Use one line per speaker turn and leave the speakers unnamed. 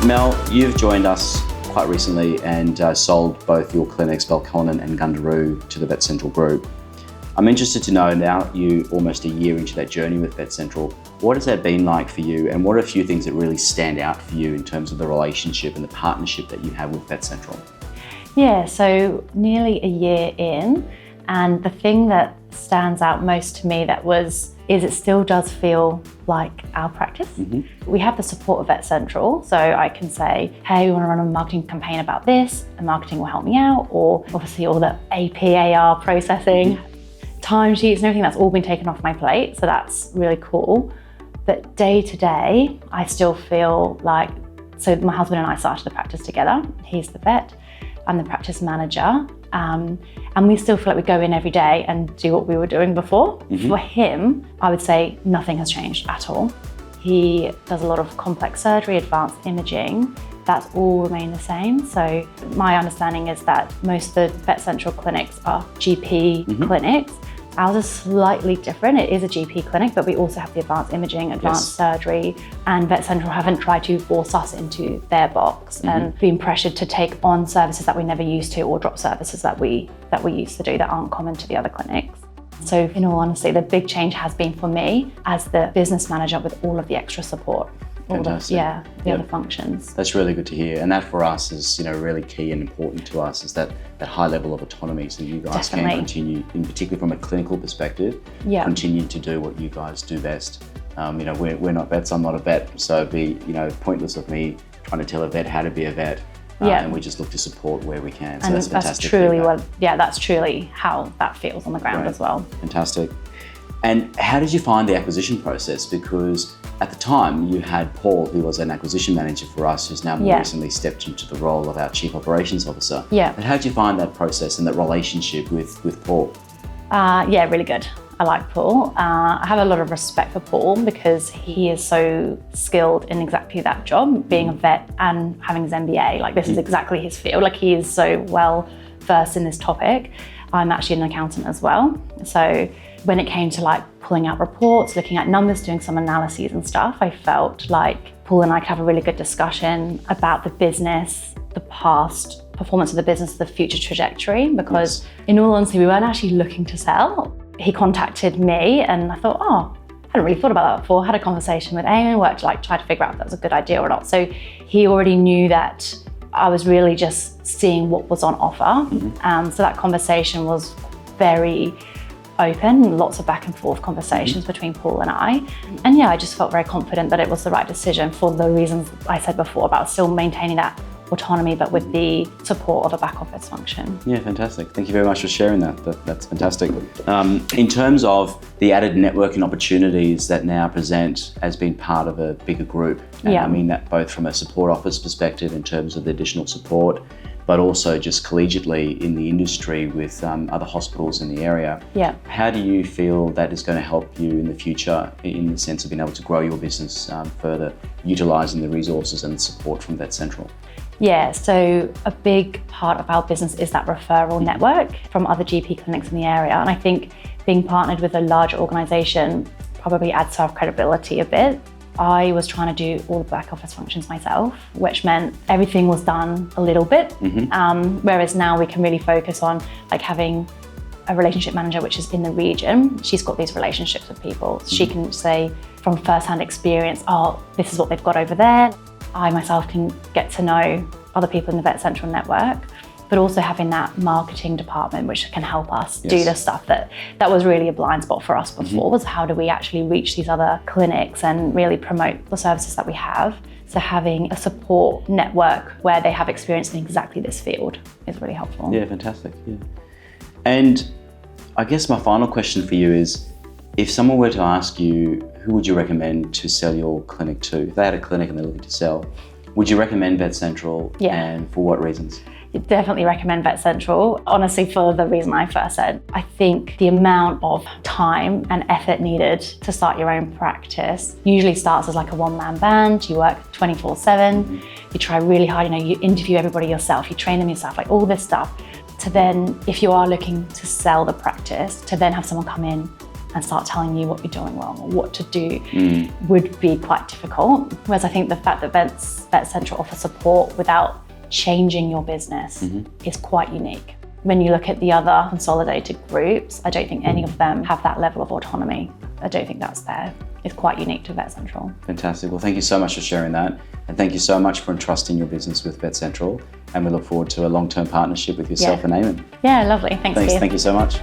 Mel, you've joined us quite recently and sold both your clinics, Belconnen and Gundaroo, to the Vet Central group. I'm interested to know, now you almost a year into that journey with Vet Central, what has that been like for you, and what are a few things that really stand out for you in terms of the relationship and the partnership that you have with Vet Central?
Yeah, so nearly a year in, and the thing that stands out most to me is it still does feel like our practice. We have the support of Vet Central, so I can say, hey, we want to run a marketing campaign about this, and marketing will help me out, or obviously all the APAR processing, timesheets and everything, that's all been taken off my plate, so that's really cool. But day to day, I still feel like, so my husband and I started the practice together. He's the vet, I'm the practice manager, and we still feel like we go in every day and do what we were doing before. For him, I would say nothing has changed at all. He does a lot of complex surgery, advanced imaging, that's all remained the same. So my understanding is that most of the Vet Central clinics are GP clinics. Ours is slightly different. It is a GP clinic, but we also have the advanced imaging, advanced surgery, and Vet Central haven't tried to force us into their box and being pressured to take on services that we never used to, or drop services that we used to do that aren't common to the other clinics. So in all honesty, the big change has been for me as the business manager with all of the extra support.
Fantastic.
The other functions.
That's really good to hear, and that for us is, really key and important to us, is that high level of autonomy, so you guys can continue, in particular from a clinical perspective, continue to do what you guys do best. We're not vets, I'm not a vet, so it'd be pointless of me trying to tell a vet how to be a vet. And we just look to support where we can. So
and
that's fantastic.
That's truly how that feels on the ground as well.
Fantastic. And how did you find the acquisition process? Because at the time you had Paul, who was an acquisition manager for us, who's now more recently stepped into the role of our Chief Operations Officer. But how did you find that process and that relationship with Paul?
Really good. I like Paul. I have a lot of respect for Paul because he is so skilled in exactly that job, being a vet and having his MBA. Like, this is exactly his field. Like, he is so well versed in this topic. I'm actually an accountant as well. So when it came to pulling out reports, looking at numbers, doing some analyses and stuff, I felt like Paul and I could have a really good discussion about the business, the past performance of the business, the future trajectory, because in all honesty, we weren't actually looking to sell. He contacted me and I thought, I hadn't really thought about that before. Had a conversation with Amy, worked to try to figure out if that was a good idea or not. So he already knew that I was really just seeing what was on offer. So that conversation was very open, lots of back and forth conversations between Paul and I. And I just felt very confident that it was the right decision for the reasons I said before about still maintaining that autonomy, but with the support of a back office function. Yeah,
fantastic. Thank you very much for sharing that. That's fantastic. In terms of the added networking opportunities that now present as being part of a bigger group, and I mean that both from a support office perspective in terms of the additional support, but also just collegiately in the industry with other hospitals in the area. How do you feel that is going to help you in the future in the sense of being able to grow your business further, utilising the resources and support from Vet Central?
So a big part of our business is that referral network from other GP clinics in the area. And I think being partnered with a larger organisation probably adds to our credibility a bit. I was trying to do all the back office functions myself, which meant everything was done a little bit. Whereas now we can really focus on having a relationship manager, which is in the region. She's got these relationships with people. She can say from first-hand experience, this is what they've got over there. I myself can get to know other people in the Vet Central network, but also having that marketing department which can help us do the stuff that was really a blind spot for us before, was how do we actually reach these other clinics and really promote the services that we have. So having a support network where they have experience in exactly this field is really helpful.
Yeah, fantastic. And I guess my final question for you is, if someone were to ask you, who would you recommend to sell your clinic to? If they had a clinic and they're looking to sell, would you recommend Vet Central? And for what reasons?
You'd definitely recommend Vet Central. Honestly, for the reason I first said, I think the amount of time and effort needed to start your own practice usually starts as a one-man band. You work 24/7, you try really hard, you interview everybody yourself, you train them yourself, all this stuff. To then, if you are looking to sell the practice, to then have someone come in and start telling you what you're doing wrong or what to do would be quite difficult. Whereas I think the fact that Vet Central offer support without changing your business is quite unique. When you look at the other consolidated groups, I don't think any of them have that level of autonomy. I don't think that's there. It's quite unique to Vet Central.
Fantastic. Well, thank you so much for sharing that. And thank you so much for entrusting your business with Vet Central. And we look forward to a long-term partnership with yourself and Eamon.
Yeah, lovely. Thanks.
Thank you so much.